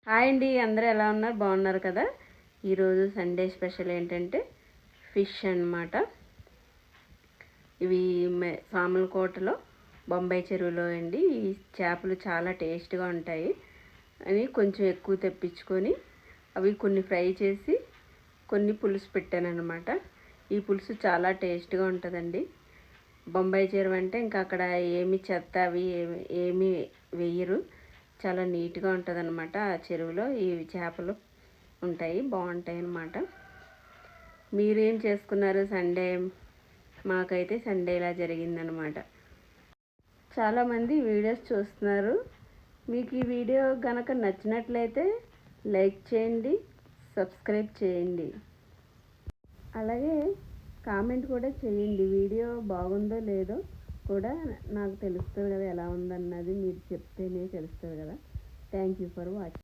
Hi అండి, అందరూ ఎలా ఉన్నారు? బాగున్నారు కదా? ఈరోజు సండే స్పెషల్ ఏంటంటే ఫిష్ అన్నమాట. ఇవి సామలకోటలో బొంబాయి చెరువులో అండి. ఈ చేపలు చాలా టేస్ట్గా ఉంటాయి అని కొంచెం ఎక్కువ తెప్పించుకొని అవి కొన్ని ఫ్రై చేసి కొన్ని పులుసు పెట్టాను అనమాట. ఈ పులుసు చాలా టేస్ట్గా ఉంటుందండి. బొంబాయి చెరువు అంటే ఇంకా అక్కడ ఏమి చెత్త అవి ఏమి వేయరు, చాలా నీట్గా ఉంటుంది అనమాట. ఆ చెరువులో ఈ చేపలు ఉంటాయి, బాగుంటాయి అన్నమాట. మీరేం చేసుకున్నారు సండే? మాకైతే సండే ఇలా జరిగిందనమాట. చాలామంది వీడియోస్ చూస్తున్నారు. మీకు ఈ వీడియో కనుక నచ్చినట్లయితే లైక్ చేయండి, సబ్స్క్రైబ్ చేయండి, అలాగే కామెంట్ కూడా చేయండి. వీడియో బాగుందో లేదో కూడా నాకు తెలుస్తుంది కదా, ఎలా ఉందన్నది మీరు చెప్తేనే తెలుస్తుంది కదా. Thank you for watching.